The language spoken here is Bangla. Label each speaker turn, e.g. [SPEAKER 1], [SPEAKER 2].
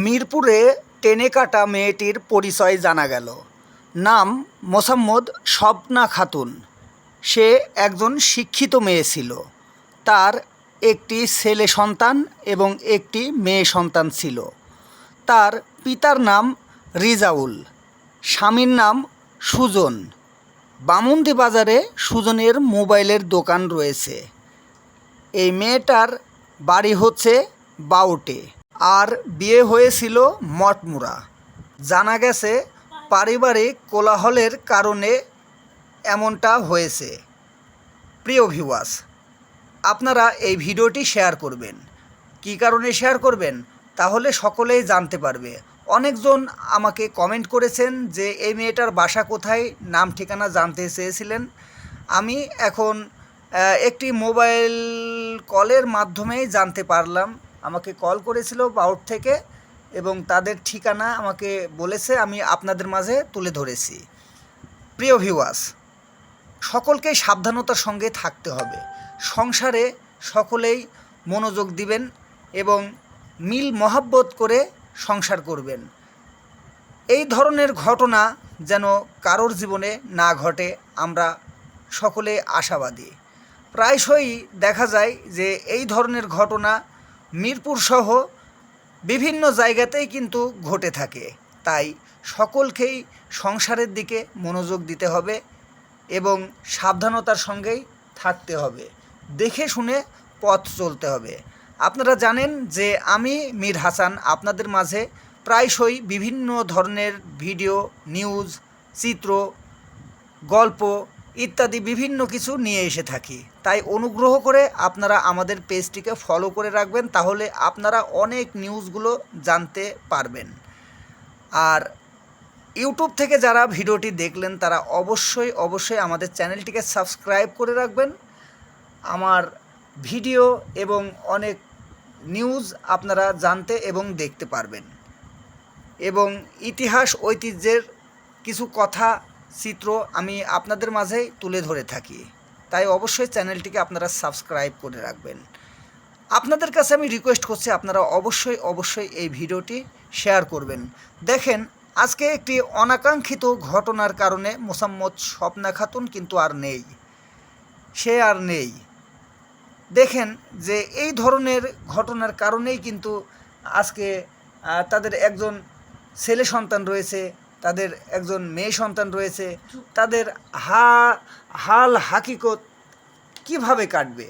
[SPEAKER 1] মিরপুরে টেনে কাটা মেয়েটির পরিচয় জানা গেল। নাম মোসাম্মদ স্বপ্না খাতুন। সে একজন শিক্ষিত মেয়ে ছিল। তার একটি ছেলে সন্তান এবং একটি মেয়ে সন্তান ছিল। তার পিতার নাম রিজাউল, স্বামীর নাম সুজন। বামুন্দি বাজারে সুজনের মোবাইলের দোকান রয়েছে। এই মেয়েটার বাড়ি হচ্ছে বাউটে, আর বিয়ে হয়েছিল মঠমুড়া। জানা গেছে পারিবারিক কোলাহলের কারণে এমনটা হয়েছে। প্রিয় ভিউয়ার্স, আপনারা এই ভিডিওটি শেয়ার করবেন। কী কারণে শেয়ার করবেন? তাহলে সকলেই জানতে পারবে। অনেকজন আমাকে কমেন্ট করেছেন যে এই মেয়েটার বাসা কোথায়, নাম ঠিকানা জানতে চেয়েছিলেন। আমি এখন একটি মোবাইল কলের মাধ্যমেই জানতে পারলাম। আমাকে কল করেছিল বাউট থেকে এবং তাদের ঠিকানা আমাকে বলেছে, আমি আপনাদের মাঝে তুলে ধরেছি। প্রিয় ভিউয়ার্স, সকলকেই সাবধানতার সঙ্গে থাকতে হবে। সংসারে সকলেই মনোযোগ দিবেন এবং মিল মহাব্বত করে সংসার করবেন। এই ধরনের ঘটনা যেন কারোর জীবনে না ঘটে, আমরা সকলে আশাবাদী। প্রায়শই দেখা যায় যে এই ধরনের ঘটনা মিরপুর সহ বিভিন্ন জায়গাতেই কিন্তু ঘটে থাকে। তাই সকলকেই সংসারের দিকে মনোযোগ দিতে হবে এবং সাবধানতার সঙ্গেই থাকতে হবে। দেখে শুনে পথ চলতে হবে। আপনারা জানেন যে আমি মীর হাসান আপনাদের মাঝে প্রায়শই বিভিন্ন ধরনের ভিডিও, নিউজ, চিত্র, গল্প ইত্যাদি বিভিন্ন কিছু নিয়ে এসে থাকি। তাই অনুগ্রহ করে আপনারা আমাদের পেজটিকে ফলো করে রাখবেন, তাহলে আপনারা অনেক নিউজগুলো জানতে পারবেন। আর ইউটিউব থেকে যারা ভিডিওটি দেখলেন তারা অবশ্যই আমাদের চ্যানেলটিকে সাবস্ক্রাইব করে রাখবেন। আমার ভিডিও এবং অনেক নিউজ আপনারা জানতে এবং দেখতে পারবেন এবং ইতিহাস ঐতিহ্যের কিছু কথা, চিত্র আমি আপনাদের মাঝে তুলে ধরে থাকি। তাই অবশ্যই চ্যানেলটিকে আপনারা সাবস্ক্রাইব করে রাখবেন। আপনাদের কাছে আমি রিকোয়েস্ট করছি, আপনারা অবশ্যই এই ভিডিওটি শেয়ার করবেন। দেখেন, আজকে একটি অনাকাঙ্ক্ষিত ঘটনার কারণে মোসাম্মদ স্বপ্না খাতুন কিন্তু আর নেই, সে আর নেই। দেখেন যে এই ধরনের ঘটনার কারণেই কিন্তু আজকে তাদের একজন ছেলে সন্তান রয়েছে, তাদের একজন মেয়ে সন্তান রয়েছে। তাদের হাল হাকিকত কিভাবে কাটবে?